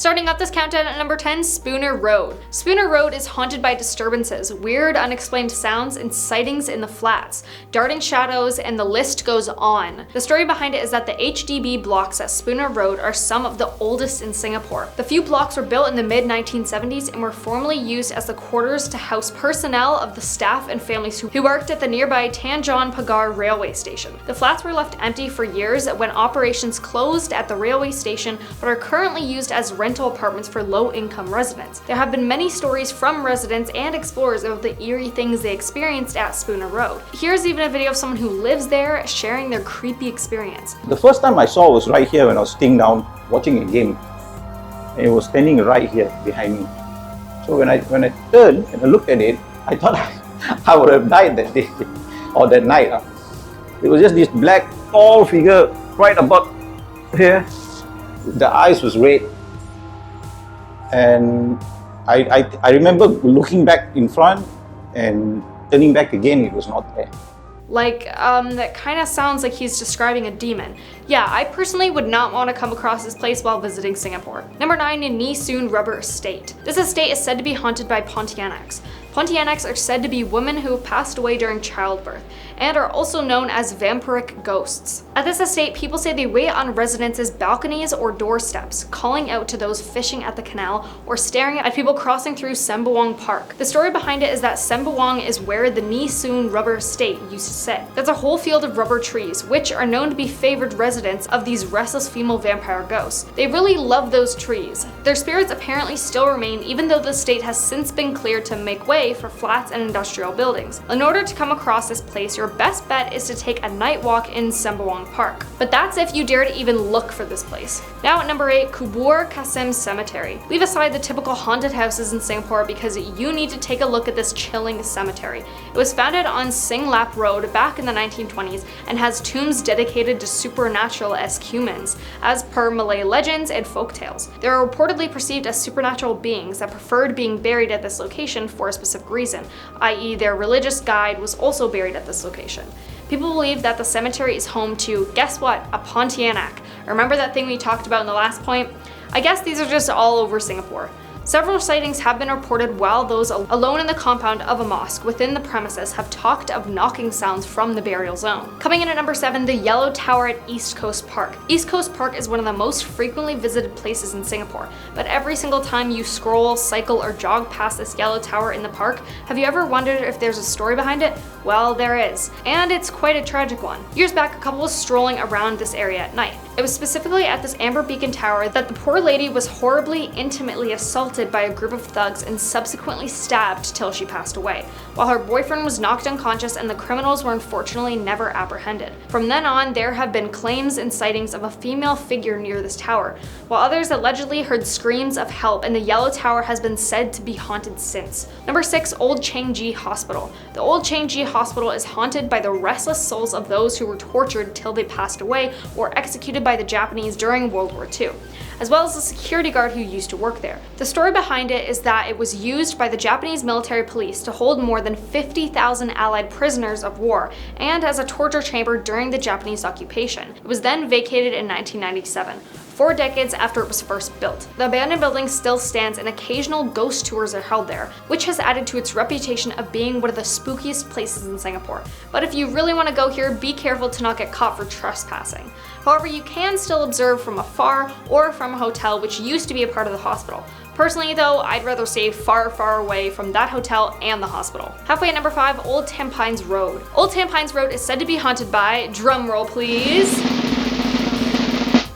Starting off this countdown at number 10, Spooner Road. Spooner Road is haunted by disturbances, weird unexplained sounds, and sightings in the flats, darting shadows, and the list goes on. The story behind it is that the HDB blocks at Spooner Road are some of the oldest in Singapore. The few blocks were built in the mid-1970s and were formerly used as the quarters to house personnel of the staff and families who worked at the nearby Tanjong Pagar railway station. The flats were left empty for years when operations closed at the railway station, but are currently used as rental apartments for low-income residents. There have been many stories from residents and explorers about the eerie things they experienced at Spooner Road. Here's even a video of someone who lives there sharing their creepy experience. The first time I saw was right here when I was sitting down watching a game. And it was standing right here behind me. So when I turned and I looked at it, I thought I would have died that day or that night. It was just this black, tall figure right about here. The eyes was red. And I remember looking back in front and turning back again, it was not there. That kind of sounds like he's describing a demon. Yeah, I personally would not want to come across this place while visiting Singapore. Number 9, Nee Soon Rubber Estate. This estate is said to be haunted by Pontianaks. Pontianaks are said to be women who have passed away during childbirth, and are also known as vampiric ghosts. At this estate, people say they wait on residents' balconies or doorsteps, calling out to those fishing at the canal or staring at people crossing through Sembawang Park. The story behind it is that Sembawang is where the Nee Soon Rubber Estate used to sit. That's a whole field of rubber trees, which are known to be favored residents of these restless female vampire ghosts. They really love those trees. Their spirits apparently still remain even though the estate has since been cleared to make way for flats and industrial buildings. In order to come across this place, your best bet is to take a night walk in Sembawang Park. But that's if you dare to even look for this place. Now at number 8, Kubur Kasim Cemetery. Leave aside the typical haunted houses in Singapore because you need to take a look at this chilling cemetery. It was founded on Sing Lap Road back in the 1920s and has tombs dedicated to supernatural-esque humans, as per Malay legends and folktales. They are reportedly perceived as supernatural beings that preferred being buried at this location for a specific reason, i.e. their religious guide was also buried at this location. People believe that the cemetery is home to, guess what, a Pontianak. Remember that thing we talked about in the last point? I guess these are just all over Singapore. Several sightings have been reported while those alone in the compound of a mosque within the premises have talked of knocking sounds from the burial zone. Coming in at number 7, the Yellow Tower at East Coast Park. East Coast Park is one of the most frequently visited places in Singapore, but every single time you scroll, cycle, or jog past this yellow tower in the park, have you ever wondered if there's a story behind it? Well, there is, and it's quite a tragic one. Years back, a couple was strolling around this area at night. It was specifically at this Amber Beacon Tower that the poor lady was horribly, intimately assaulted by a group of thugs and subsequently stabbed till she passed away, while her boyfriend was knocked unconscious and the criminals were unfortunately never apprehended. From then on, there have been claims and sightings of a female figure near this tower, while others allegedly heard screams of help, and the Yellow Tower has been said to be haunted since. Number 6, Old Changji Hospital. The Old Changji Hospital is haunted by the restless souls of those who were tortured till they passed away or executed by the Japanese during World War II, as well as the security guard who used to work there. The story behind it is that it was used by the Japanese military police to hold more than 50,000 Allied prisoners of war and as a torture chamber during the Japanese occupation. It was then vacated in 1997. 4 decades after it was first built. The abandoned building still stands and occasional ghost tours are held there, which has added to its reputation of being one of the spookiest places in Singapore. But if you really want to go here, be careful to not get caught for trespassing. However, you can still observe from afar or from a hotel which used to be a part of the hospital. Personally though, I'd rather stay far, far away from that hotel and the hospital. Halfway at number 5, Old Tampines Road. Old Tampines Road is said to be haunted by, drumroll please,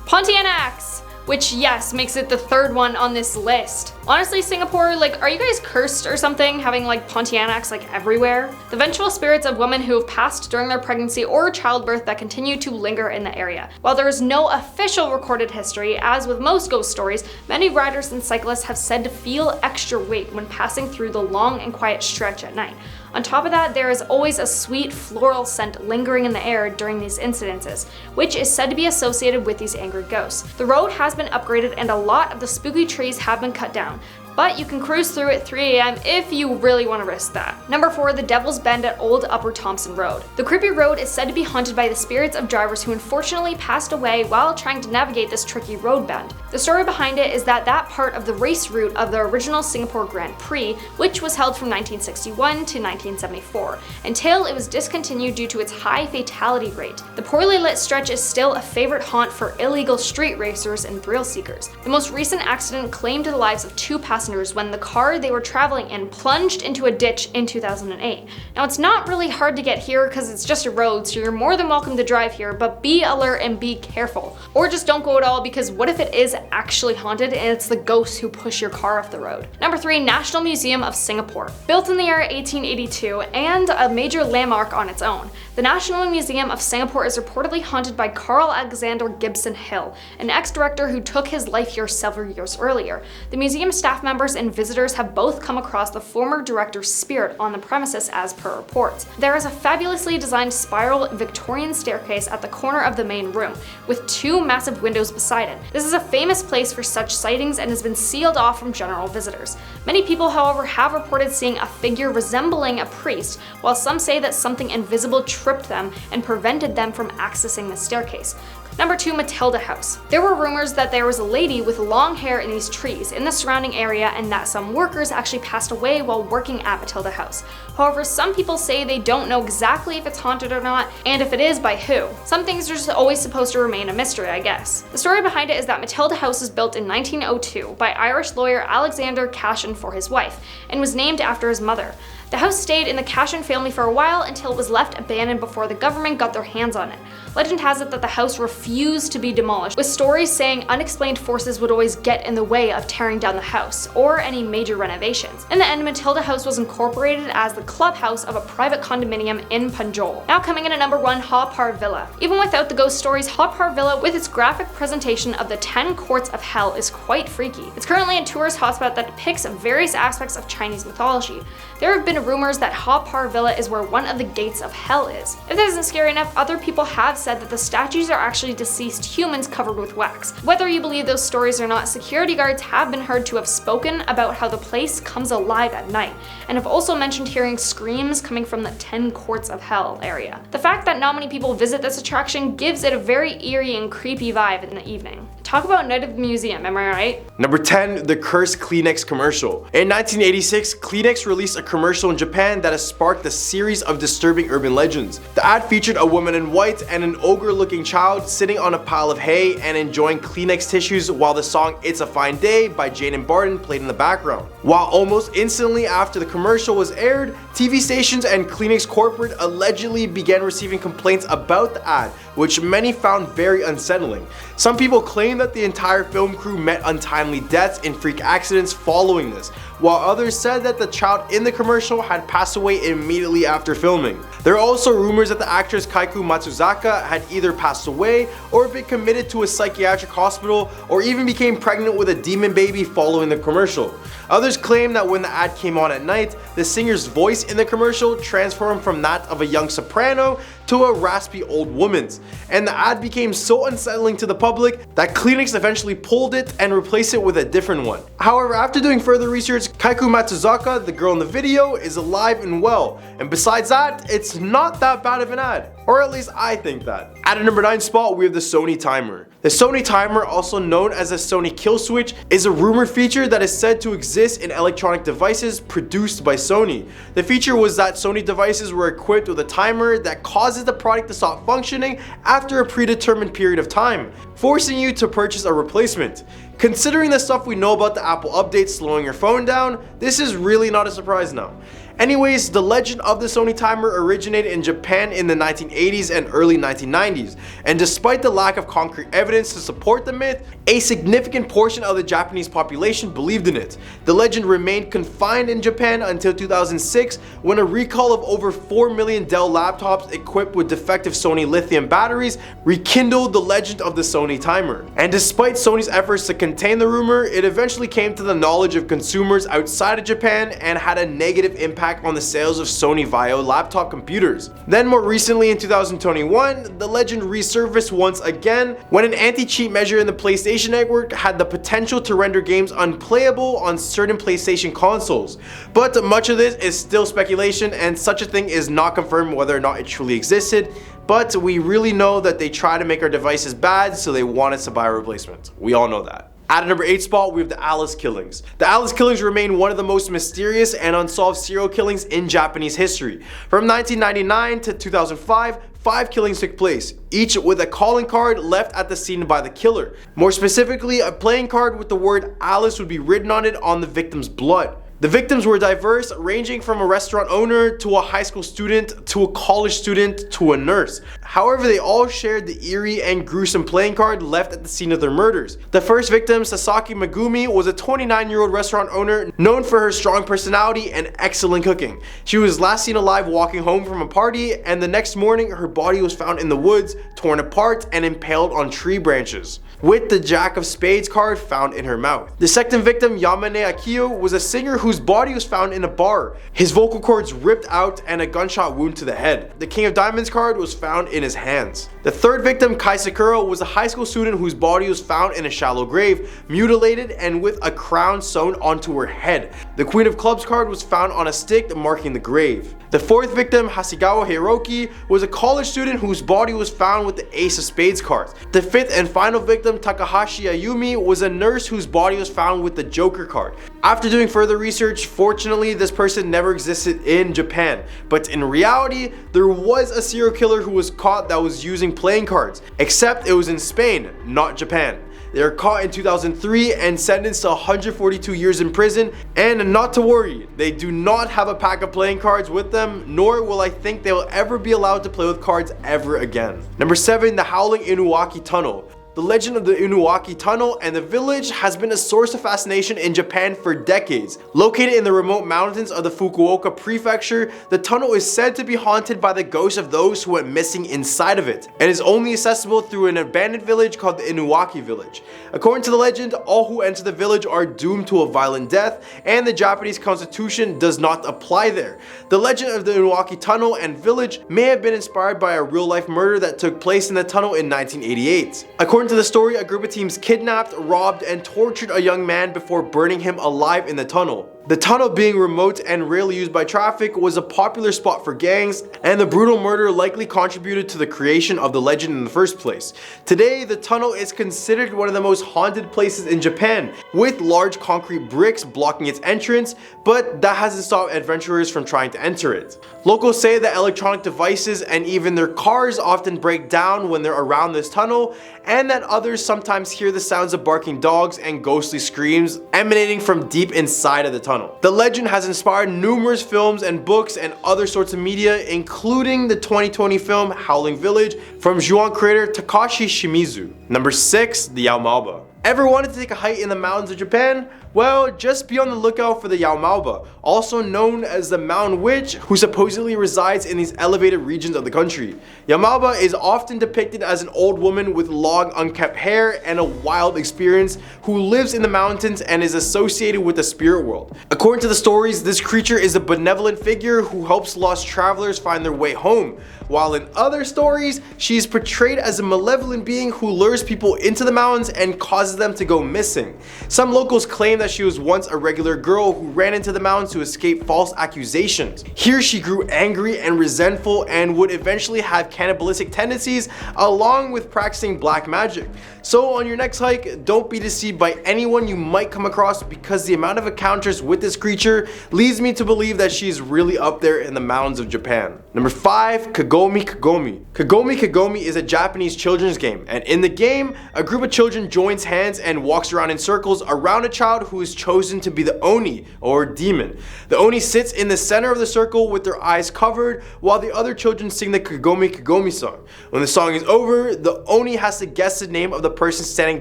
Pontianaks, which yes, makes it the 3rd one on this list. Honestly, Singapore, are you guys cursed or something, having Pontianaks everywhere? The vengeful spirits of women who have passed during their pregnancy or childbirth that continue to linger in the area. While there is no official recorded history, as with most ghost stories, many riders and cyclists have said to feel extra weight when passing through the long and quiet stretch at night. On top of that, there is always a sweet floral scent lingering in the air during these incidences, which is said to be associated with these angry ghosts. The road has been upgraded and a lot of the spooky trees have been cut down. but you can cruise through at 3 a.m. if you really want to risk that. Number 4, the Devil's Bend at Old Upper Thompson Road. The creepy road is said to be haunted by the spirits of drivers who unfortunately passed away while trying to navigate this tricky road bend. The story behind it is that part of the race route of the original Singapore Grand Prix, which was held from 1961 to 1974, until it was discontinued due to its high fatality rate. The poorly lit stretch is still a favorite haunt for illegal street racers and thrill seekers. The most recent accident claimed the lives of 2 passengers when the car they were traveling in plunged into a ditch in 2008. Now, it's not really hard to get here because it's just a road, so you're more than welcome to drive here, but be alert and be careful. Or just don't go at all, because what if it is actually haunted and it's the ghosts who push your car off the road? Number 3, National Museum of Singapore. Built in the year 1882 and a major landmark on its own, the National Museum of Singapore is reportedly haunted by Carl Alexander Gibson Hill, an ex-director who took his life here several years earlier. The museum staff members and visitors have both come across the former director's spirit on the premises, as per reports. There is a fabulously designed spiral Victorian staircase at the corner of the main room, with 2 massive windows beside it. This is a famous place for such sightings and has been sealed off from general visitors. Many people, however, have reported seeing a figure resembling a priest, while some say that something invisible tripped them and prevented them from accessing the staircase. Number 2, Matilda House. There were rumors that there was a lady with long hair in these trees in the surrounding area, and that some workers actually passed away while working at Matilda House. However, some people say they don't know exactly if it's haunted or not, and if it is, by who. Some things are just always supposed to remain a mystery, I guess. The story behind it is that Matilda House was built in 1902 by Irish lawyer Alexander Cashin for his wife, and was named after his mother. The house stayed in the Cashin family for a while until it was left abandoned before the government got their hands on it. Legend has it that the house refused to be demolished, with stories saying unexplained forces would always get in the way of tearing down the house, or any major renovations. In the end, Matilda House was incorporated as the clubhouse of a private condominium in Punjol. Now coming in at number 1, Haw Par Villa. Even without the ghost stories, Haw Par Villa, with its graphic presentation of the 10 courts of hell, is quite freaky. It's currently a tourist hotspot that depicts various aspects of Chinese mythology. There have been rumors that Haw Par Villa is where one of the gates of hell is. If that isn't scary enough, other people have said that the statues are actually deceased humans covered with wax. Whether you believe those stories or not, security guards have been heard to have spoken about how the place comes alive at night, and have also mentioned hearing screams coming from the 10 courts of hell area. The fact that not many people visit this attraction gives it a very eerie and creepy vibe in the evening. Talk about Night of the Museum, am I right? Number 10, the cursed Kleenex commercial. In 1986, Kleenex released a commercial in Japan that has sparked a series of disturbing urban legends. The ad featured a woman in white and an ogre-looking child sitting on a pile of hay and enjoying Kleenex tissues while the song It's a Fine Day by Jane and Barton played in the background. While almost instantly after the commercial was aired, TV stations and Kleenex corporate allegedly began receiving complaints about the ad, which many found very unsettling. Some people claim that the entire film crew met untimely deaths in freak accidents following this, while others said that the child in the commercial had passed away immediately after filming. There are also rumors that the actress Kaiku Matsuzaka had either passed away or been committed to a psychiatric hospital, or even became pregnant with a demon baby following the commercial. Others claim that when the ad came on at night, the singer's voice in the commercial transformed from that of a young soprano to a raspy old woman's, and the ad became so unsettling to the public that Kleenex eventually pulled it and replaced it with a different one. However, after doing further research, Kaiku Matsuzaka, the girl in the video, is alive and well, and besides that, it's not that bad of an ad. Or at least I think that. At a number 9 spot, we have the Sony timer. The Sony timer, also known as the Sony kill switch, is a rumored feature that is said to exist in electronic devices produced by Sony. The feature was that Sony devices were equipped with a timer that causes the product to stop functioning after a predetermined period of time, forcing you to purchase a replacement. Considering the stuff we know about the Apple updates slowing your phone down, this is really not a surprise now. Anyways, the legend of the Sony timer originated in Japan in the 1980s and early 1990s, and despite the lack of concrete evidence to support the myth, a significant portion of the Japanese population believed in it. The legend remained confined in Japan until 2006, when a recall of over 4 million Dell laptops equipped with defective Sony lithium batteries rekindled the legend of the Sony timer. And despite Sony's efforts to contain the rumor, it eventually came to the knowledge of consumers outside of Japan and had a negative impact impact on the sales of Sony Vaio laptop computers. Then more recently in 2021, the legend resurfaced once again when an anti-cheat measure in the PlayStation Network had the potential to render games unplayable on certain PlayStation consoles. But much of this is still speculation, and such a thing is not confirmed whether or not it truly existed. But we really know that they try to make our devices bad, so they want us to buy a replacement. We all know that. At a number 8 spot, we have the Alice killings. The Alice killings remain one of the most mysterious and unsolved serial killings in Japanese history. From 1999 to 2005, 5 killings took place, each with a calling card left at the scene by the killer. More specifically, a playing card with the word Alice would be written on it on the victim's blood. The victims were diverse, ranging from a restaurant owner to a high school student to a college student to a nurse. However, they all shared the eerie and gruesome playing card left at the scene of their murders. The first victim, Sasaki Megumi, was a 29-year-old restaurant owner known for her strong personality and excellent cooking. She was last seen alive walking home from a party, and the next morning her body was found in the woods, torn apart and impaled on tree branches, with the Jack of Spades card found in her mouth. The second victim, Yamane Akio, was a singer whose body was found in a bar. His vocal cords ripped out and a gunshot wound to the head. The King of Diamonds card was found in his hands. The third victim, Kai Sakura, was a high school student whose body was found in a shallow grave, mutilated and with a crown sewn onto her head. The Queen of Clubs card was found on a stick marking the grave. The fourth victim, Hasegawa Hiroki, was a college student whose body was found with the Ace of Spades cards. The fifth and final victim, Takahashi Ayumi, was a nurse whose body was found with the Joker card. After doing further research, fortunately this person never existed in Japan, but in reality there was a serial killer who was caught that was using playing cards, except it was in Spain, not Japan. They were caught in 2003 and sentenced to 142 years in prison, and not to worry, they do not have a pack of playing cards with them, nor will I think they will ever be allowed to play with cards ever again. Number 7, the Howling Inuwaki Tunnel. The legend of the Inuwaki Tunnel and the village has been a source of fascination in Japan for decades. Located in the remote mountains of the Fukuoka prefecture, the tunnel is said to be haunted by the ghosts of those who went missing inside of it, and is only accessible through an abandoned village called the Inuwaki village. According to the legend, all who enter the village are doomed to a violent death, and the Japanese constitution does not apply there. The legend of the Inuwaki Tunnel and village may have been inspired by a real-life murder that took place in the tunnel in 1988. According to the story, a group of teens kidnapped, robbed, and tortured a young man before burning him alive in the tunnel. The tunnel, being remote and rarely used by traffic, was a popular spot for gangs, and the brutal murder likely contributed to the creation of the legend in the first place. Today, the tunnel is considered one of the most haunted places in Japan, with large concrete bricks blocking its entrance, but that hasn't stopped adventurers from trying to enter it. Locals say that electronic devices and even their cars often break down when they're around this tunnel, and that others sometimes hear the sounds of barking dogs and ghostly screams emanating from deep inside of the tunnel. The legend has inspired numerous films and books and other sorts of media, including the 2020 film Howling Village from Ju-on creator Takashi Shimizu. Number 6, the Yaomaoba. Ever wanted to take a hike in the mountains of Japan? Well, just be on the lookout for the Yaomaoba, also known as the Mountain Witch, who supposedly resides in these elevated regions of the country. Yaomaoba is often depicted as an old woman with long unkept hair and a wild experience who lives in the mountains and is associated with the spirit world. According to the stories, this creature is a benevolent figure who helps lost travelers find their way home, while in other stories, she is portrayed as a malevolent being who lures people into the mountains and causes them to go missing. Some locals claim that she was once a regular girl who ran into the mountains to escape false accusations. Here she grew angry and resentful and would eventually have cannibalistic tendencies, along with practicing black magic. So on your next hike, don't be deceived by anyone you might come across, because the amount of encounters with this creature leads me to believe that she's really up there in the mountains of Japan. Number 5, Kagome Kagome. Kagome Kagome is a Japanese children's game, and in the game, a group of children joins hands and walks around in circles around a child who is chosen to be the Oni, or demon. The Oni sits in the center of the circle with their eyes covered, while the other children sing the Kagome Kagome song. When the song is over, the Oni has to guess the name of the person standing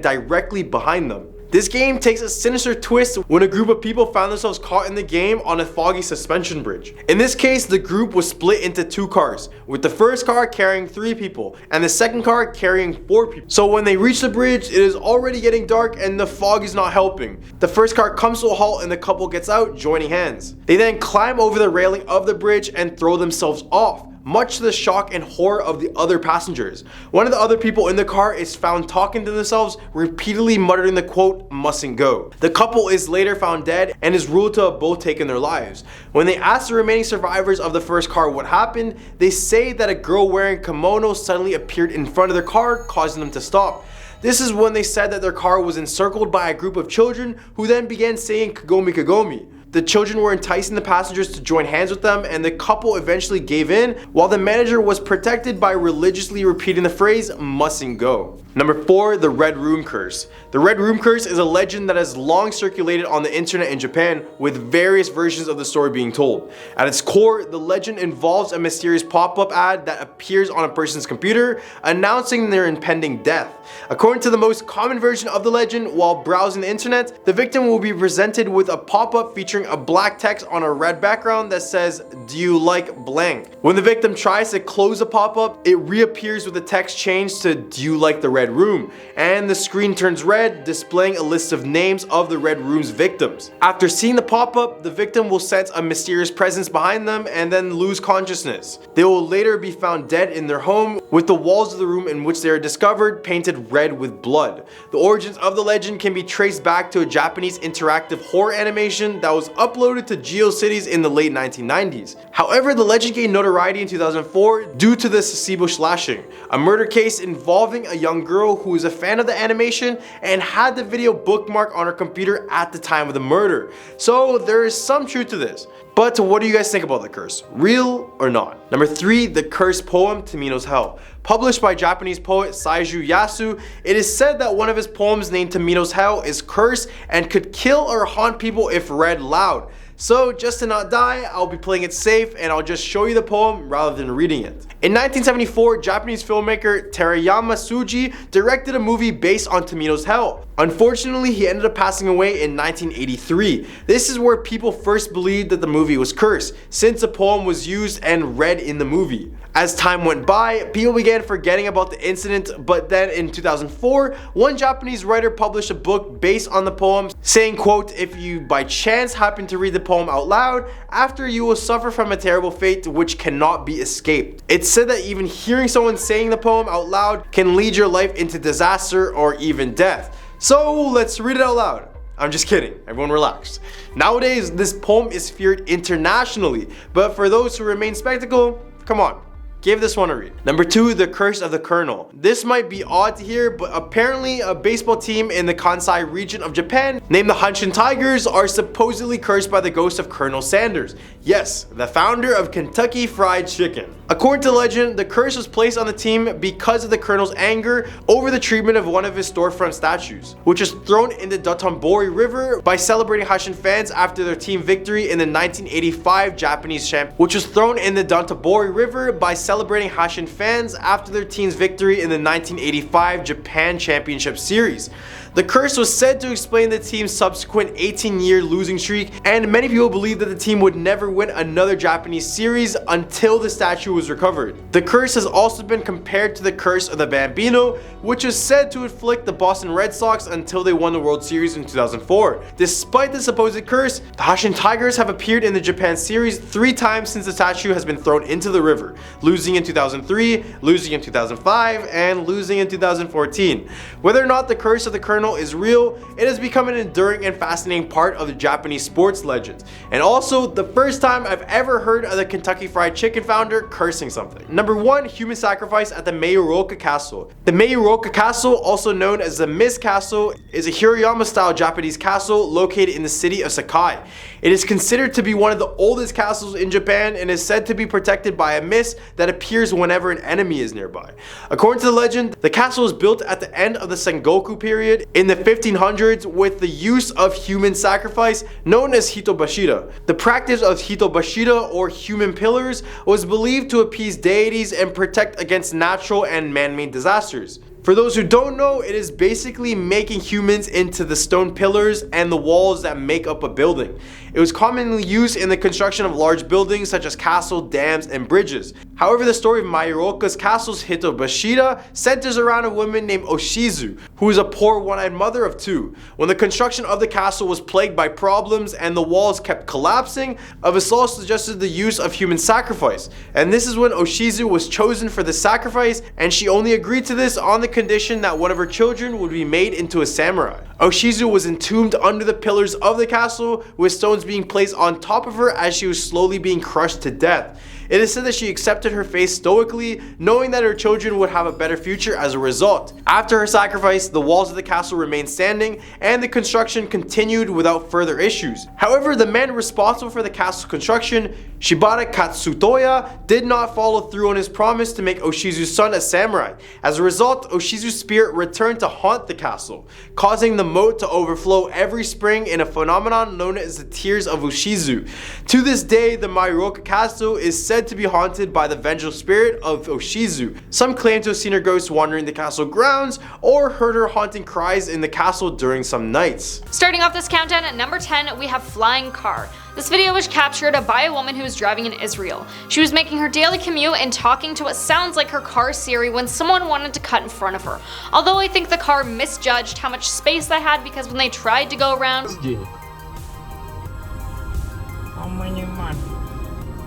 directly behind them. This game takes a sinister twist when a group of people found themselves caught in the game on a foggy suspension bridge. In this case, the group was split into 2 cars, with the first car carrying 3 people and the second car carrying 4 people. So when they reach the bridge, it is already getting dark and the fog is not helping. The first car comes to a halt and the couple gets out, joining hands. They then climb over the railing of the bridge and throw themselves off, much to the shock and horror of the other passengers. One of the other people in the car is found talking to themselves, repeatedly muttering the quote, "mustn't go." The couple is later found dead and is ruled to have both taken their lives. When they ask the remaining survivors of the first car what happened, they say that a girl wearing kimono suddenly appeared in front of their car, causing them to stop. This is when they said that their car was encircled by a group of children who then began saying "Kagomi Kagomi." The children were enticing the passengers to join hands with them, and the couple eventually gave in, while the manager was protected by religiously repeating the phrase "mustn't go." Number 4, the Red Room Curse. The Red Room Curse is a legend that has long circulated on the internet in Japan, with various versions of the story being told. At its core, the legend involves a mysterious pop-up ad that appears on a person's computer, announcing their impending death. According to the most common version of the legend, while browsing the internet, the victim will be presented with a pop-up featuring a black text on a red background that says, "Do you like blank?" When the victim tries to close the pop-up, it reappears with the text changed to "Do you like the red room?" and the screen turns red, displaying a list of names of the Red Room's victims. After seeing the pop-up, the victim will sense a mysterious presence behind them and then lose consciousness. They will later be found dead in their home, with the walls of the room in which they are discovered painted red with blood. The origins of the legend can be traced back to a Japanese interactive horror animation that was uploaded to GeoCities in the late 1990s. However, the legend gained notoriety in 2004 due to the Sasebo slashing, a murder case involving a young girl who was a fan of the animation and had the video bookmarked on her computer at the time of the murder. So there is some truth to this. But what do you guys think about the curse? Real or not? Number 3, the cursed poem Tamino's Hell. Published by Japanese poet Seiju Yasu, it is said that one of his poems named Tamino's Hell is cursed and could kill or haunt people if read loud. So just to not die, I'll be playing it safe and I'll just show you the poem rather than reading it. In 1974, Japanese filmmaker Terayama Tsuji directed a movie based on Tamino's Hell. Unfortunately, he ended up passing away in 1983. This is where people first believed that the movie was cursed, since the poem was used and read in the movie. As time went by, people began forgetting about the incident, but then in 2004, one Japanese writer published a book based on the poem, saying, quote, "If you by chance happen to read the poem out loud, after you will suffer from a terrible fate which cannot be escaped." It's said that even hearing someone saying the poem out loud can lead your life into disaster or even death. So let's read it out loud. I'm just kidding, everyone relax. Nowadays, this poem is feared internationally, but for those who remain skeptical, come on, give this one a read. Number 2, the Curse of the Colonel. This might be odd to hear, but apparently a baseball team in the Kansai region of Japan named the Hanshin Tigers are supposedly cursed by the ghost of Colonel Sanders. Yes, the founder of Kentucky Fried Chicken. According to legend, the curse was placed on the team because of the colonel's anger over the treatment of one of his storefront statues, which was thrown in the Dotonbori River by celebrating Hanshin fans after their team victory in the 1985 Japanese Championship, which was thrown in the Dotonbori River by celebrating Hanshin fans after their team's victory in the 1985 Japan Championship Series. The curse was said to explain the team's subsequent 18-year losing streak, and many people believe that the team would never win another Japanese series until the statue was recovered. The curse has also been compared to the curse of the Bambino, which is said to afflict the Boston Red Sox until they won the World Series in 2004. Despite the supposed curse, the Hanshin Tigers have appeared in the Japan Series 3 times since the statue has been thrown into the river, losing in 2003, losing in 2005, and losing in 2014. Whether or not the curse of the Colonel is real, it has become an enduring and fascinating part of the Japanese sports legends, and also the first time I've ever heard of the Kentucky Fried Chicken founder cursing something. Number 1, human sacrifice at the Meiuroka Castle. The Meiuroka Castle, also known as the Mist Castle, is a Hirayama-style Japanese castle located in the city of Sakai. It is considered to be one of the oldest castles in Japan and is said to be protected by a mist that appears whenever an enemy is nearby. According to the legend, the castle was built at the end of the Sengoku period in the 1500s with the use of human sacrifice known as hitobashira. The practice of hitobashira, or human pillars, was believed to appease deities and protect against natural and man-made disasters. For those who don't know, it is basically making humans into the stone pillars and the walls that make up a building. It was commonly used in the construction of large buildings such as castles, dams, and bridges. However, the story of Maioroka's castle's Hitobashira centers around a woman named Oshizu, who is a poor one-eyed mother of two. When the construction of the castle was plagued by problems and the walls kept collapsing, a vassal suggested the use of human sacrifice. And this is when Oshizu was chosen for the sacrifice, and she only agreed to this on the condition that one of her children would be made into a samurai. Oshizu was entombed under the pillars of the castle, with stones being placed on top of her as she was slowly being crushed to death. It is said that she accepted her fate stoically, knowing that her children would have a better future as a result. After her sacrifice, the walls of the castle remained standing, and the construction continued without further issues. However, the man responsible for the castle's construction, Shibata Katsutoya, did not follow through on his promise to make Oshizu's son a samurai. As a result, Oshizu's spirit returned to haunt the castle, causing the moat to overflow every spring in a phenomenon known as the Tears of Oshizu. To this day, the Maioroka castle is said to be haunted by the vengeful spirit of Oshizu. Some claim to have seen her ghost wandering the castle grounds or heard her haunting cries in the castle during some nights. Starting off this countdown at number 10, we have Flying Car. This video was captured by a woman who was driving in Israel. She was making her daily commute and talking to what sounds like her car Siri when someone wanted to cut in front of her. Although I think the car misjudged how much space they had, because when they tried to go around,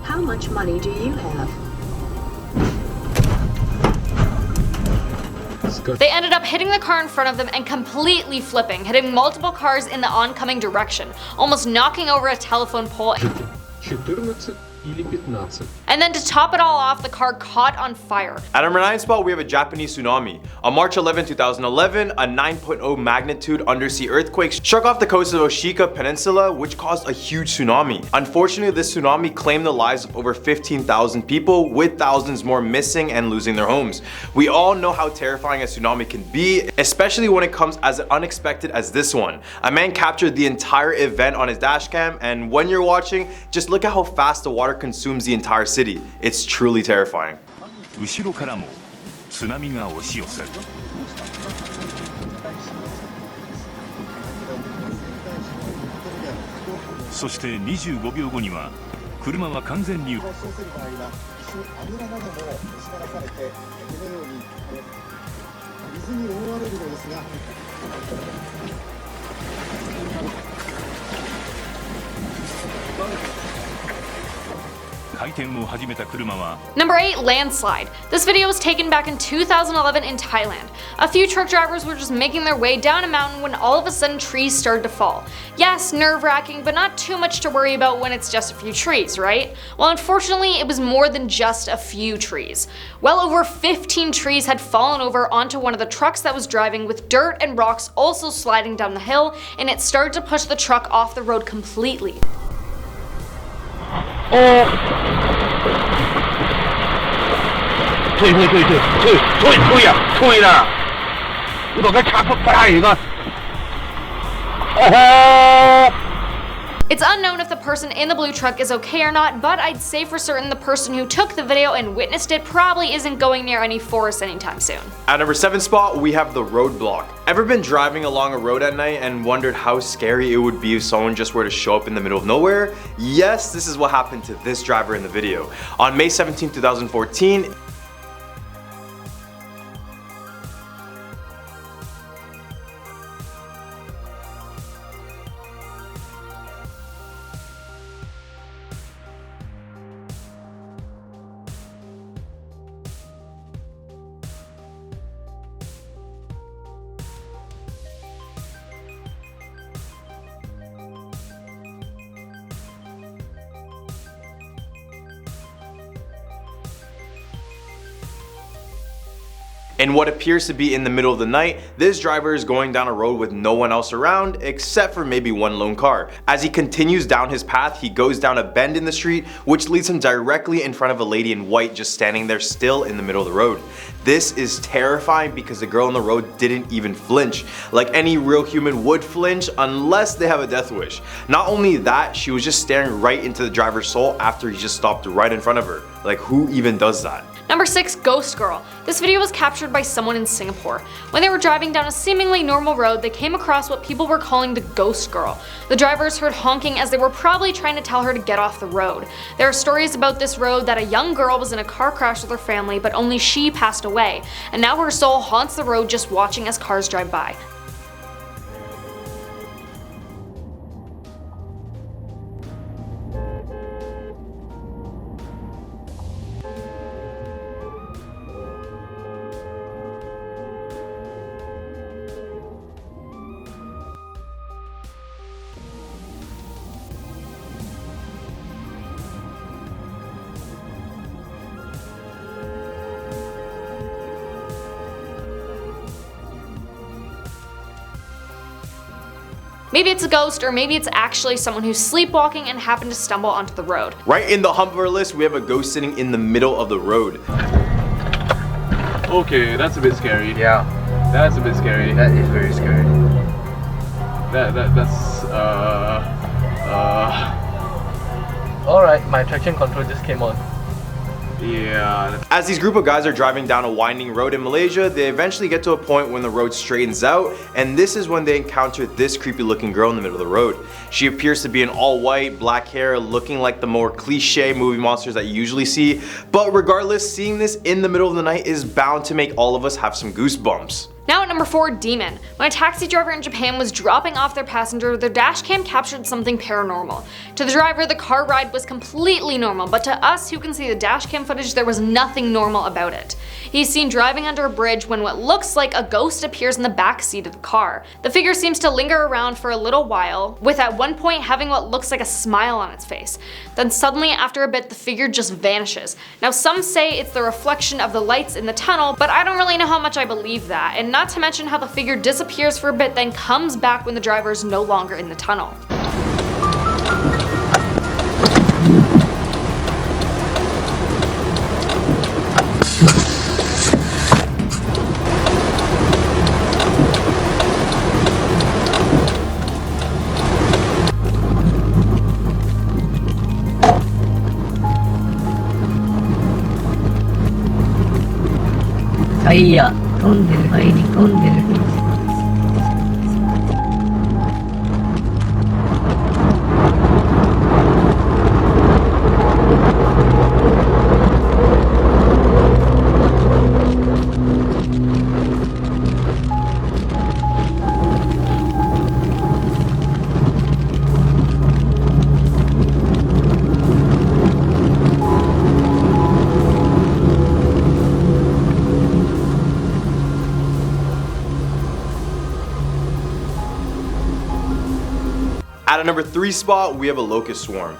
How much money do you have? they ended up hitting the car in front of them and completely flipping, hitting multiple cars in the oncoming direction, almost knocking over a telephone pole. 14 или 15. And then to top it all off, the car caught on fire. At number 9 spot, we have a Japanese tsunami. On March 11, 2011, a 9.0 magnitude undersea earthquake struck off the coast of Oshika Peninsula, which caused a huge tsunami. Unfortunately, this tsunami claimed the lives of over 15,000 people, with thousands more missing and losing their homes. We all know how terrifying a tsunami can be, especially when it comes as unexpected as this one. A man captured the entire event on his dashcam, and when you're watching, just look at how fast the water consumes the entire city. It's truly terrifying. 後ろからも津波が押し寄せる。そして25秒後には車は完全に回転を始めた車は Number 8, landslide. This video was taken back in 2011 in Thailand. A few truck drivers were just making their way down a mountain when all of a sudden trees started to fall. Yes, nerve-wracking, but not too much to worry about when it's just a few trees, right? Well, unfortunately, it was more than just a few trees. Well over 15 trees had fallen over onto one of the trucks that was driving, with dirt and rocks also sliding down the hill, and it started to push the truck off the road completely. It's unknown if the person in the blue truck is okay or not, but I'd say for certain the person who took the video and witnessed it probably isn't going near any forest anytime soon. At number 7 spot, we have the roadblock. Ever been driving along a road at night and wondered how scary it would be if someone just were to show up in the middle of nowhere? Yes, this is what happened to this driver in the video. On May 17, 2014, in what appears to be in the middle of the night, this driver is going down a road with no one else around except for maybe one lone car. As he continues down his path, he goes down a bend in the street, which leads him directly in front of a lady in white just standing there still in the middle of the road. This is terrifying because the girl on the road didn't even flinch, like any real human would flinch unless they have a death wish. Not only that, she was just staring right into the driver's soul after he just stopped right in front of her. Like, who even does that? Number 6, Ghost Girl. This video was captured by someone in Singapore. When they were driving down a seemingly normal road, they came across what people were calling the Ghost Girl. The drivers heard honking as they were probably trying to tell her to get off the road. There are stories about this road that a young girl was in a car crash with her family, but only she passed away, and now her soul haunts the road just watching as cars drive by. Maybe it's a ghost, or maybe it's actually someone who's sleepwalking and happened to stumble onto the road. Right in the hump of our list, we have a ghost sitting in the middle of the road. Okay, that's a bit scary. Yeah, That's a bit scary. that is very scary. That's Alright, my traction control just came on. yeah. As these group of guys are driving down a winding road in Malaysia, they eventually get to a point when the road straightens out, and this is when they encounter this creepy looking girl in the middle of the road. She appears to be in all white, black hair, looking like the more cliche movie monsters that you usually see, but regardless, seeing this in the middle of the night is bound to make all of us have some goosebumps. Now at number 4, Demon. When a taxi driver in Japan was dropping off their passenger, their dashcam captured something paranormal. To the driver, the car ride was completely normal, but to us who can see the dashcam footage, there was nothing normal about it. He's seen driving under a bridge when what looks like a ghost appears in the back seat of the car. The figure seems to linger around for a little while, with at one point having what looks like a smile on its face. Then suddenly, after a bit, the figure just vanishes. Now some say it's the reflection of the lights in the tunnel, but I don't really know how much I believe that, and not to mention how the figure disappears for a bit then comes back when the driver is no longer in the tunnel. Saya 飛んでる入り込んでる。At a number 3 spot, we have a locust swarm.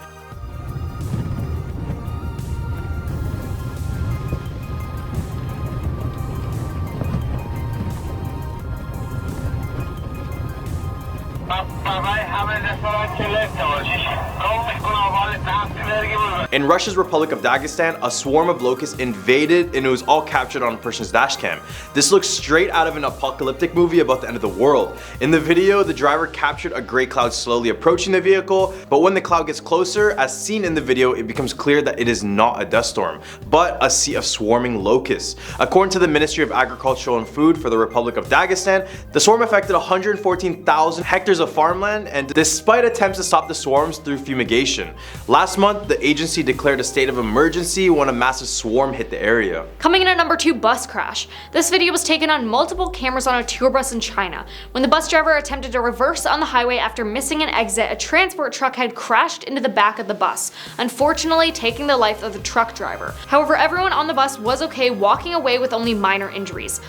In Russia's Republic of Dagestan, a swarm of locusts invaded and it was all captured on a person's dashcam. This looks straight out of an apocalyptic movie about the end of the world. In the video, the driver captured a gray cloud slowly approaching the vehicle, but when the cloud gets closer, as seen in the video, it becomes clear that it is not a dust storm, but a sea of swarming locusts. According to the Ministry of Agriculture and Food for the Republic of Dagestan, the swarm affected 114,000 hectares of farmland, and despite attempts to stop the swarms through fumigation. Last month, the agency declared a state of emergency when a massive swarm hit the area. Coming in at number 2, bus crash. This video was taken on multiple cameras on a tour bus in China. When the bus driver attempted to reverse on the highway after missing an exit, a transport truck had crashed into the back of the bus, unfortunately taking the life of the truck driver. However, everyone on the bus was okay, walking away with only minor injuries.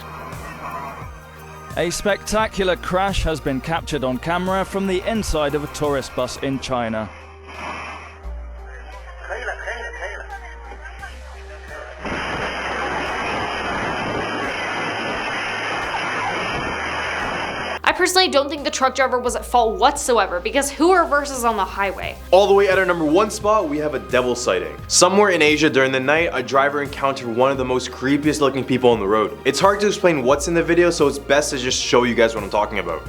A spectacular crash has been captured on camera from the inside of a tourist bus in China. I personally don't think the truck driver was at fault whatsoever, because who reverses on the highway? All the way at our number 1 spot, we have a devil sighting. Somewhere in Asia during the night, a driver encountered one of the most creepiest looking people on the road. It's hard to explain what's in the video, so it's best to just show you guys what I'm talking about.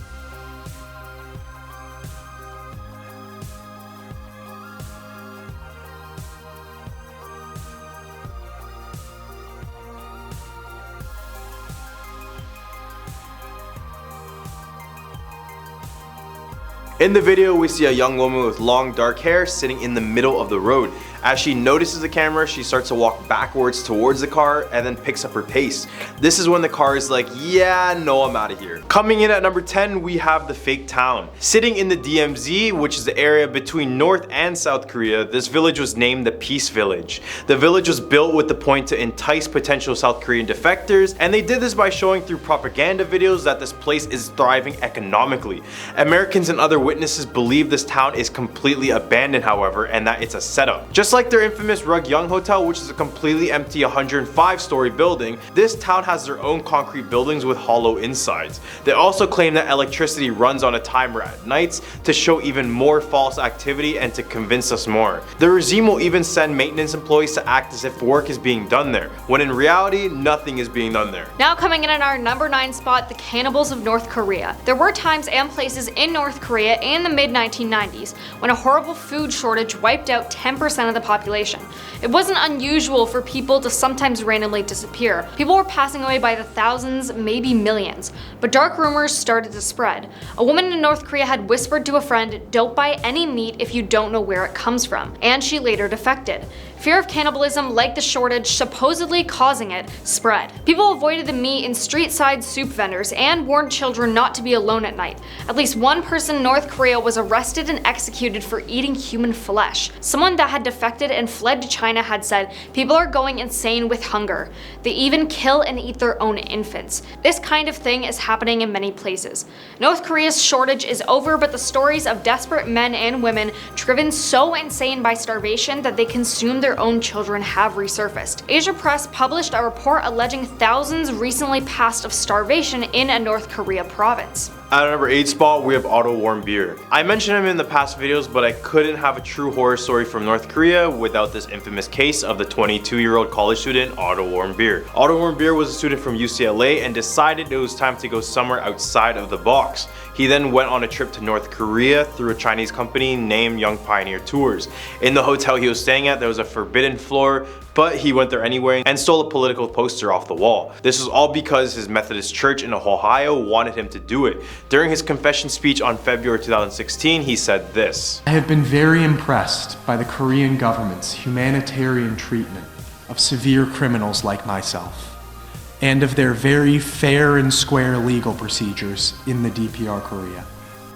In the video, we see a young woman with long dark hair sitting in the middle of the road. As she notices the camera, she starts to walk backwards towards the car and then picks up her pace. This is when the car is like, yeah, no, I'm out of here. Coming in at number 10, we have the fake town. Sitting in the DMZ, which is the area between North and South Korea, this village was named the Peace Village. The village was built with the point to entice potential South Korean defectors, and they did this by showing through propaganda videos that this place is thriving economically. Americans and other witnesses believe this town is completely abandoned, however, and that it's a setup. Just like their infamous Rugyeong Hotel, which is a completely empty 105-story building, this town has their own concrete buildings with hollow insides. They also claim that electricity runs on a timer at nights to show even more false activity and to convince us more. The regime will even send maintenance employees to act as if work is being done there, when in reality, nothing is being done there. Now coming in at our number 9 spot, the cannibals of North Korea. There were times and places in North Korea in the mid-1990s when a horrible food shortage wiped out 10% of the population. It wasn't unusual for people to sometimes randomly disappear. People were passing away by the thousands, maybe millions. But dark rumors started to spread. A woman in North Korea had whispered to a friend, "Don't buy any meat if you don't know where it comes from," and she later defected. Fear of cannibalism, like the shortage supposedly causing it, spread. People avoided the meat in street-side soup vendors and warned children not to be alone at night. At least one person in North Korea was arrested and executed for eating human flesh. Someone that had defected and fled to China had said, "People are going insane with hunger. They even kill and eat their own infants." This kind of thing is happening in many places. North Korea's shortage is over, but the stories of desperate men and women driven so insane by starvation that they consume their own children have resurfaced. Asia Press published a report alleging thousands recently passed of starvation in a North Korea province. At our number 8 spot, we have Otto Warmbier. I mentioned him in the past videos, but I couldn't have a true horror story from North Korea without this infamous case of the 22-year-old college student Otto Warmbier. Otto Warmbier was a student from UCLA and decided it was time to go somewhere outside of the box. He then went on a trip to North Korea through a Chinese company named Young Pioneer Tours. In the hotel he was staying at, there was a forbidden floor, but he went there anyway and stole a political poster off the wall. This was all because his Methodist church in Ohio wanted him to do it. During his confession speech on February 2016, he said this: "I have been very impressed by the Korean government's humanitarian treatment of severe criminals like myself, and of their very fair and square legal procedures in the DPR Korea."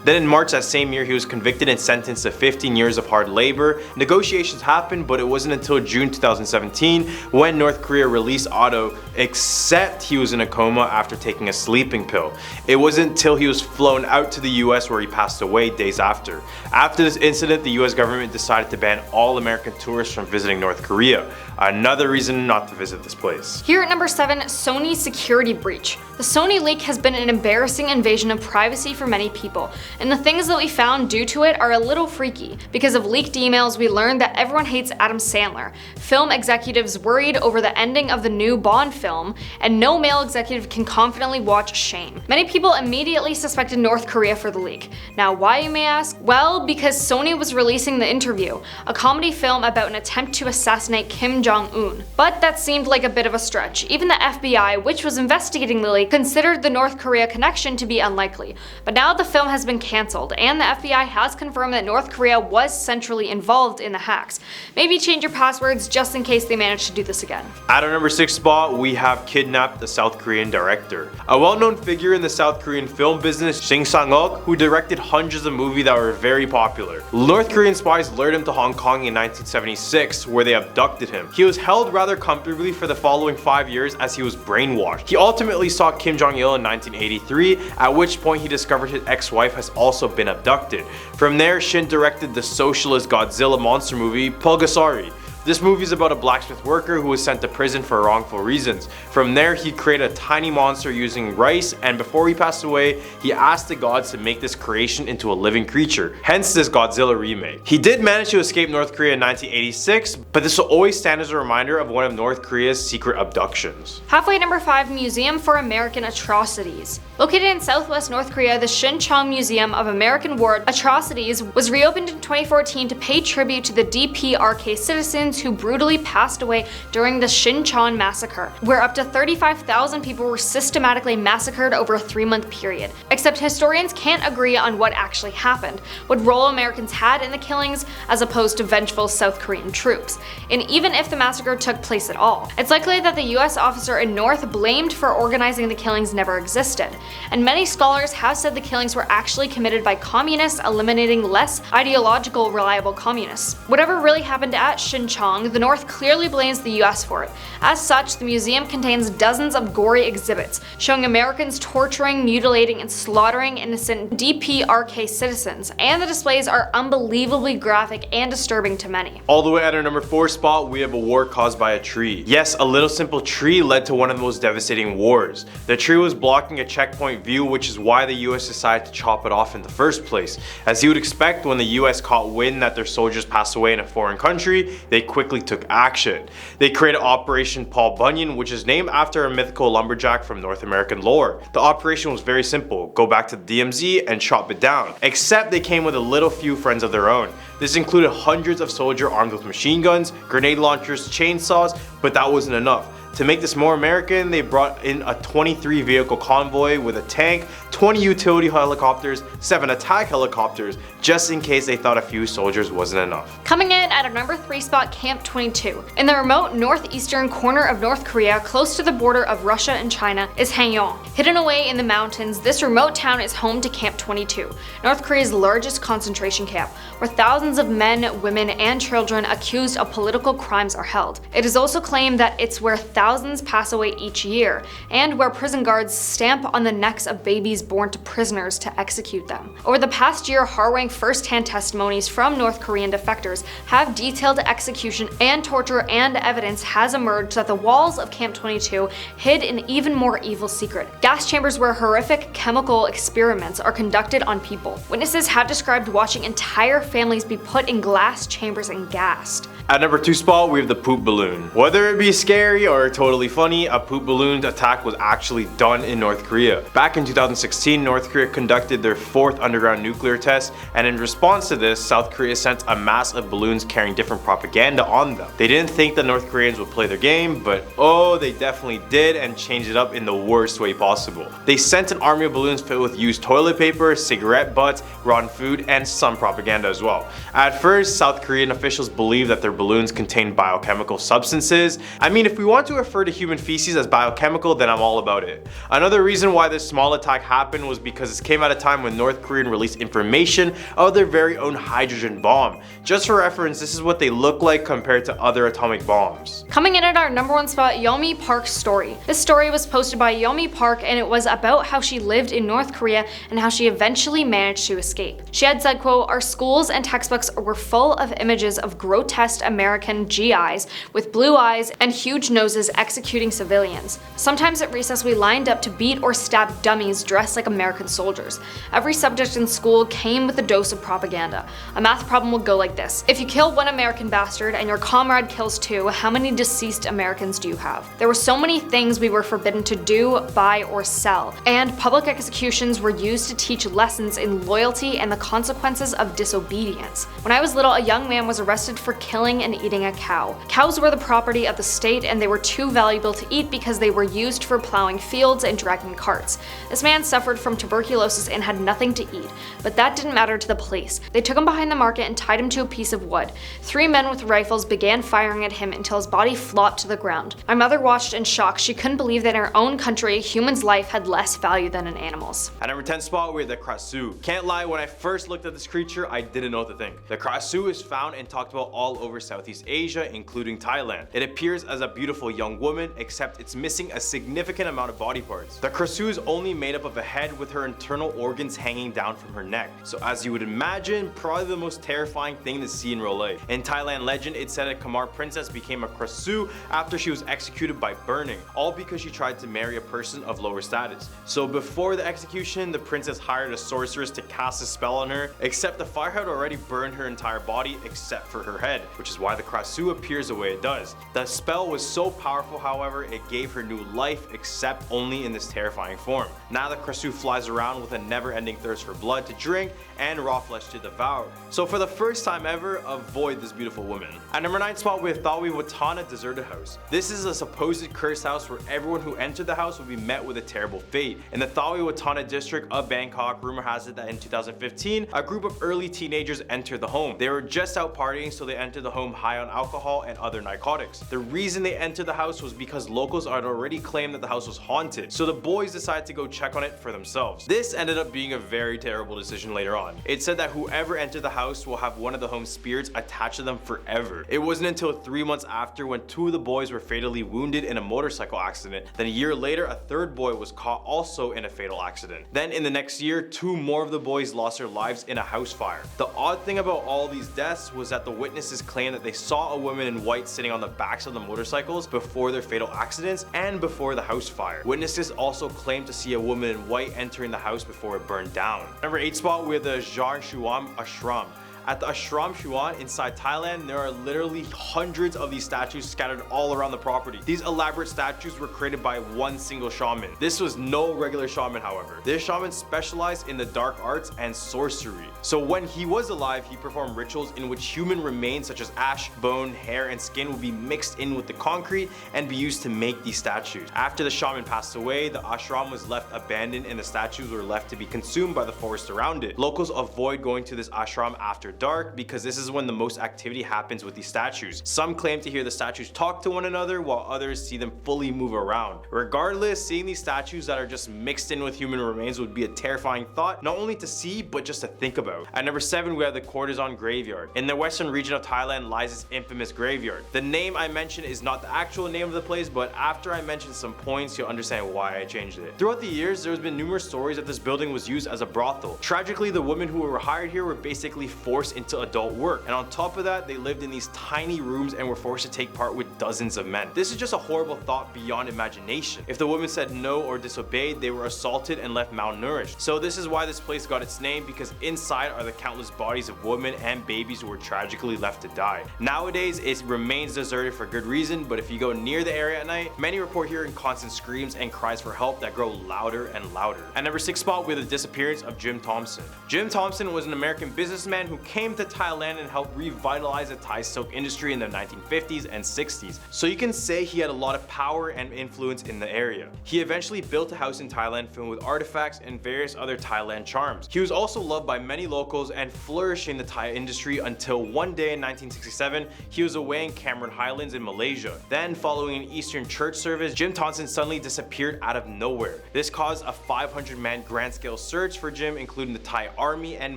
Then in March that same year, he was convicted and sentenced to 15 years of hard labor. Negotiations happened, but it wasn't until June 2017 when North Korea released Otto, except he was in a coma after taking a sleeping pill. It wasn't until he was flown out to the US where he passed away days after. After this incident, the US government decided to ban all American tourists from visiting North Korea. Another reason not to visit this place. Here at number 7, Sony's security breach. The Sony leak has been an embarrassing invasion of privacy for many people, and the things that we found due to it are a little freaky. Because of leaked emails, we learned that everyone hates Adam Sandler. Film executives worried over the ending of the new Bond film, and no male executive can confidently watch Shame. Many people immediately suspected North Korea for the leak. Now why, you may ask? Well, because Sony was releasing The Interview, a comedy film about an attempt to assassinate Kim Jong-un. But that seemed like a bit of a stretch. Even the FBI, which was investigating the leak, considered the North Korea connection to be unlikely. But now the film has been cancelled, and the FBI has confirmed that North Korea was centrally involved in the hacks. Maybe change your passwords just in case they manage to do this again. At our number 6 spot, we have Kidnapped, the South Korean director. A well-known figure in the South Korean film business, Shin Sang-ok, who directed hundreds of movies that were very popular. North Korean spies lured him to Hong Kong in 1976, where they abducted him. He was held rather comfortably for the following 5 years as he was brainwashed. He ultimately saw Kim Jong-il in 1983, at which point he discovered his ex-wife has also been abducted. From there, Shin directed the socialist Godzilla monster movie, Pulgasari. This movie is about a blacksmith worker who was sent to prison for wrongful reasons. From there, he created a tiny monster using rice, and before he passed away, he asked the gods to make this creation into a living creature, hence this Godzilla remake. He did manage to escape North Korea in 1986, but this will always stand as a reminder of one of North Korea's secret abductions. Halfway at number 5, Museum for American Atrocities. Located in southwest North Korea, the Shincheon Museum of American War Atrocities was reopened in 2014 to pay tribute to the DPRK citizens students who brutally passed away during the Xinjiang massacre, where up to 35,000 people were systematically massacred over a 3-month period. Except historians can't agree on what actually happened, what role Americans had in the killings as opposed to vengeful South Korean troops. And even if the massacre took place at all, it's likely that the US officer in North blamed for organizing the killings never existed. And many scholars have said the killings were actually committed by communists, eliminating less ideological reliable communists. Whatever really happened at Xinjiang, the North clearly blames the US for it. As such, the museum contains dozens of gory exhibits showing Americans torturing, mutilating, and slaughtering innocent DPRK citizens, and the displays are unbelievably graphic and disturbing to many. All the way at our number 4 spot, we have a war caused by a tree. Yes, a little simple tree led to one of the most devastating wars. The tree was blocking a checkpoint view, which is why the US decided to chop it off in the first place. As you would expect, when the US caught wind that their soldiers passed away in a foreign country, they quickly took action. They created Operation Paul Bunyan, which is named after a mythical lumberjack from North American lore. The operation was very simple: go back to the DMZ and chop it down. Except they came with a little few friends of their own. This included hundreds of soldiers armed with machine guns, grenade launchers, chainsaws, but that wasn't enough. To make this more American, they brought in a 23 vehicle convoy with a tank, 20 utility helicopters, 7 attack helicopters, just in case they thought a few soldiers wasn't enough. Coming in at our number 3 spot, Camp 22. In the remote northeastern corner of North Korea, close to the border of Russia and China, is Hanyang. Hidden away in the mountains, this remote town is home to Camp 22, North Korea's largest concentration camp, where thousands of men, women, and children accused of political crimes are held. It is also claimed that it's where thousands pass away each year, and where prison guards stamp on the necks of babies born to prisoners to execute them. Over the past year, harrowing first-hand testimonies from North Korean defectors have detailed execution and torture, and evidence has emerged that the walls of Camp 22 hid an even more evil secret: gas chambers where horrific chemical experiments are conducted on people. Witnesses have described watching entire families be put in glass chambers and gassed. At number 2 spot, we have the poop balloon. Whether it be scary or totally funny, a poop balloon attack was actually done in North Korea. Back in 2016, North Korea conducted their 4th underground nuclear test, and in response to this, South Korea sent a mass of balloons carrying different propaganda on them. They didn't think the North Koreans would play their game, but oh, they definitely did, and changed it up in the worst way possible. They sent an army of balloons filled with used toilet paper, cigarette butts, rotten food, and some propaganda as well. At first, South Korean officials believed that their balloons contained biochemical substances. I mean, if we want to refer to human feces as biochemical, then I'm all about it. Another reason why this small attack happened was because it came at a time when North Korea released information of their very own hydrogen bomb. Just for reference, this is what they look like compared to other atomic bombs. Coming in at our number 1 spot, Yeonmi Park's story. This story was posted by Yeonmi Park, and it was about how she lived in North Korea and how she eventually managed to escape. She had said, quote, "Our schools and textbooks were full of images of grotesque American GIs with blue eyes and huge noses executing civilians. Sometimes at recess we lined up to beat or stab dummies dressed like American soldiers. Every subject in school came with a dose of propaganda. A math problem would go like this: if you kill one American bastard and your comrade kills 2, how many deceased Americans do you have? There were so many things we were forbidden to do, buy, or sell, and public executions were used to teach lessons in loyalty and the consequences of disobedience. When I was little, a young man was arrested for killing and eating a cow. Cows were the property of the state, and they were too valuable to eat because they were used for plowing fields and dragging carts. This man suffered from tuberculosis and had nothing to eat, but that didn't matter to the police. They took him behind the market and tied him to a piece of wood. 3 men with rifles began firing at him until his body flopped to the ground. My mother watched in shock. She couldn't believe that in her own country, a human's life had less value than an animal's." At number 10 spot, we have the Krasu. Can't lie, when I first looked at this creature, I didn't know what to think. The Krasu is found and talked about all over Southeast Asia, including Thailand. It appears as a beautiful young woman, except it's missing a significant amount of body parts. The Krasu is only made up of a head with her internal organs hanging down from her neck. So as you would imagine, probably the most terrifying thing to see in real life. In Thailand legend, it said a Khmer princess became a Krasu after she was executed by burning, all because she tried to marry a person of lower status. So before the execution, the princess hired a sorceress to cast a spell on her, except the fire had already burned her entire body except for her head, which is why the Krasu appears the way it does. The spell was so powerful powerful, however, it gave her new life, except only in this terrifying form. Now the Kresu flies around with a never-ending thirst for blood to drink and raw flesh to devour. So for the first time ever, avoid this beautiful woman. At number 9 spot, we have Thawi Watana Deserted House. This is a supposed cursed house where everyone who entered the house would be met with a terrible fate. In the Thawi Watana district of Bangkok, rumor has it that in 2015, a group of early teenagers entered the home. They were just out partying, so they entered the home high on alcohol and other narcotics. The reason they entered the house was because locals had already claimed that the house was haunted, so the boys decided to go check on it for themselves. This ended up being a very terrible decision later on. It said that whoever entered the house will have one of the home's spirits attached to them forever. It wasn't until 3 months after, when 2 of the boys were fatally wounded in a motorcycle accident. Then a year later, a 3rd boy was caught also in a fatal accident. Then in the next year, 2 more of the boys lost their lives in a house fire. The odd thing about all these deaths was that the witnesses claimed that they saw a woman in white sitting on the backs of the motorcycles before their fatal accidents and before the house fire. Witnesses also claimed to see a woman in white entering the house before it burned down. Number 8 spot, we have the Jar Shuam Ashram. At the Ashram Shuan inside Thailand, there are literally hundreds of these statues scattered all around the property. These elaborate statues were created by one single shaman. This was no regular shaman, however. This shaman specialized in the dark arts and sorcery. So when he was alive, he performed rituals in which human remains such as ash, bone, hair, and skin would be mixed in with the concrete and be used to make these statues. After the shaman passed away, the ashram was left abandoned and the statues were left to be consumed by the forest around it. Locals avoid going to this ashram after dark because this is when the most activity happens with these statues. Some claim to hear the statues talk to one another, while others see them fully move around. Regardless, seeing these statues that are just mixed in with human remains would be a terrifying thought, not only to see but just to think about. At number 7, we have the Courtesan Graveyard. In the western region of Thailand lies this infamous graveyard. The name I mentioned is not the actual name of the place, but after I mention some points, you'll understand why I changed it. Throughout the years, there has been numerous stories that this building was used as a brothel. Tragically, the women who were hired here were basically forced into adult work, and on top of that, they lived in these tiny rooms and were forced to take part with dozens of men. This is just a horrible thought beyond imagination. If the women said no or disobeyed, they were assaulted and left malnourished. So this is why this place got its name, because inside are the countless bodies of women and babies who were tragically left to die. Nowadays, it remains deserted for good reason, but if you go near the area at night, many report hearing constant screams and cries for help that grow louder and louder. At number 6 spot, we have the disappearance of Jim Thompson. Jim Thompson was an American businessman who came to Thailand and helped revitalize the Thai silk industry in the 1950s and 60s. So you can say he had a lot of power and influence in the area. He eventually built a house in Thailand filled with artifacts and various other Thailand charms. He was also loved by many locals and flourished in the Thai industry until one day in 1967, he was away in Cameron Highlands in Malaysia. Then, following an Eastern church service, Jim Thompson suddenly disappeared out of nowhere. This caused a 500-man grand-scale search for Jim, including the Thai army and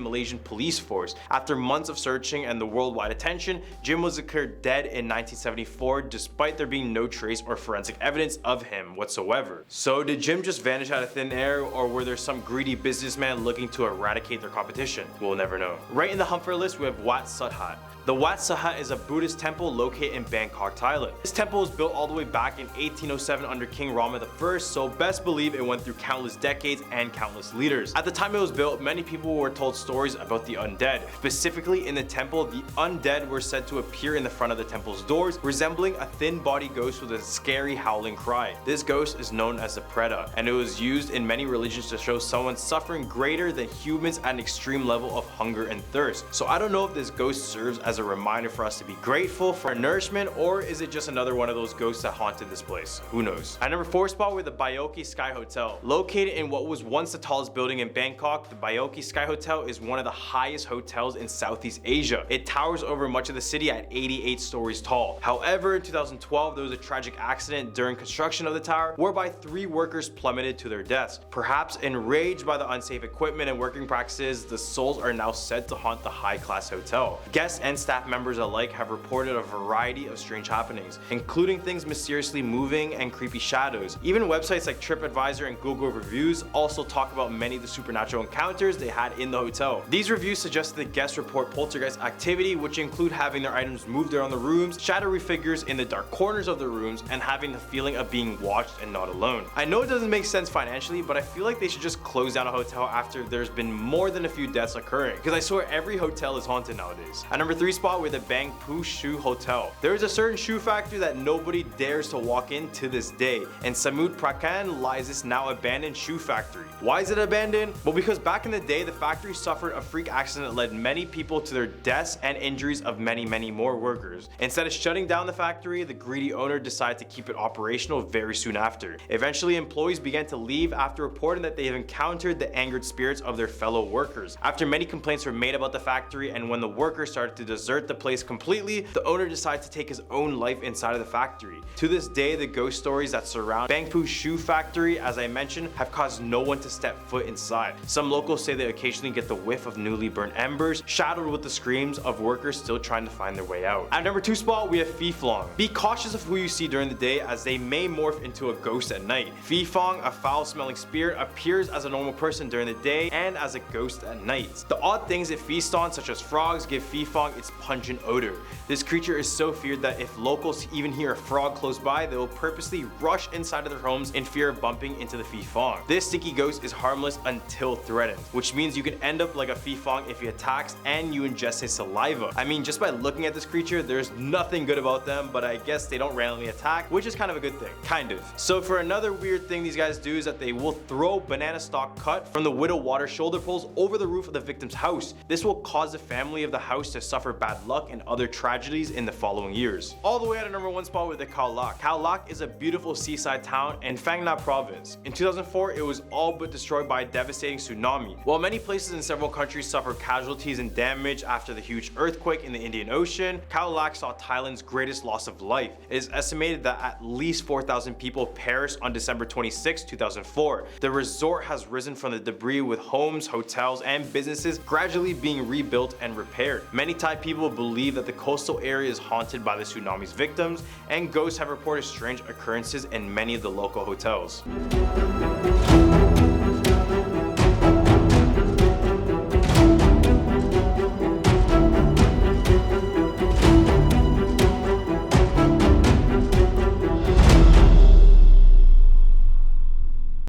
Malaysian police force. After months of searching and the worldwide attention, Jim was declared dead in 1974 despite there being no trace or forensic evidence of him whatsoever. So did Jim just vanish out of thin air, or were there some greedy businessman looking to eradicate their competition? We'll never know. Right in the hunt for list, we have Wat Sathhat. The Wat Sathhat is a Buddhist temple located in Bangkok, Thailand. This temple was built all the way back in 1807 under King Rama I, so best believe it went through countless decades and countless leaders. At the time it was built, many people were told stories about the undead. Specifically in the temple, the undead were said to appear in the front of the temple's doors, resembling a thin-bodied ghost with a scary howling cry. This ghost is known as the Preta, and it was used in many religions to show someone suffering greater than humans at an extreme level of hunger and thirst. So I don't know if this ghost serves as a reminder for us to be grateful for our nourishment, or is it just another one of those ghosts that haunted this place? Who knows? At number 4 spot, we have the Bioki Sky Hotel. Located in what was once the tallest building in Bangkok, the Bioki Sky Hotel is one of the highest hotels in Southeast Asia. It towers over much of the city at 88 stories tall. However, in 2012, there was a tragic accident during construction of the tower whereby 3 workers plummeted to their deaths. Perhaps enraged by the unsafe equipment and working practices, the souls are now said to haunt the high-class hotel. Guests and staff members alike have reported a variety of strange happenings, including things mysteriously moving and creepy shadows. Even websites like TripAdvisor and Google Reviews also talk about many of the supernatural encounters they had in the hotel. These reviews suggest that guests report poltergeist activity, which include having their items moved around the rooms, shadowy figures in the dark corners of the rooms, and having the feeling of being watched and not alone. I know it doesn't make sense financially, but I feel like they should just close down a hotel after there's been more than a few deaths deaths occurring, because I swear every hotel is haunted nowadays. At number 3 spot, we have the Bang Poo Shoe Hotel. There is a certain shoe factory that nobody dares to walk in to this day. In Samut Prakan lies this now abandoned shoe factory. Why is it abandoned? Well, because back in the day, the factory suffered a freak accident that led many people to their deaths and injuries of many more workers. Instead of shutting down the factory, the greedy owner decided to keep it operational very soon after. Eventually, employees began to leave after reporting that they have encountered the angered spirits of their fellow workers. After many complaints were made about the factory, and when the workers started to desert the place completely, the owner decided to take his own life inside of the factory. To this day, the ghost stories that surround Bangpoo Shoe Factory, as I mentioned, have caused no one to step foot inside. Some locals say they occasionally get the whiff of newly burnt embers, shadowed with the screams of workers still trying to find their way out. At number 2 spot, we have Phi Phlong. Be cautious of who you see during the day, as they may morph into a ghost at night. Phi Phlong, a foul-smelling spirit, appears as a normal person during the day and as a ghost at night. The odd things it feasts on, such as frogs, give Phi Phlong its pungent odor. This creature is so feared that if locals even hear a frog close by, they will purposely rush inside of their homes in fear of bumping into the Phi Phlong. This stinky ghost is harmless until threatened, which means you can end up like a Phi Phlong if he attacks and you ingest his saliva. I mean, just by looking at this creature, there's nothing good about them, but I guess they don't randomly attack, which is kind of a good thing. Kind of. So for another weird thing these guys do is that they will throw banana stalk cut from the widow water shoulder poles over the roof of the victim's house. This will cause the family of the house to suffer bad luck and other tragedies in the following years. All the way at a number 1 spot with the Khao Lak. Khao Lak is a beautiful seaside town in Phang Nga province. In 2004, it was all but destroyed by a devastating tsunami. While many places in several countries suffered casualties and damage after the huge earthquake in the Indian Ocean, Khao Lak saw Thailand's greatest loss of life. It is estimated that at least 4,000 people perished on December 26, 2004. The resort has risen from the debris, with homes, hotels, and businesses gradually being rebuilt and repaired. Many Thai people believe that the coastal area is haunted by the tsunami's victims, and ghosts have reported strange occurrences in many of the local hotels.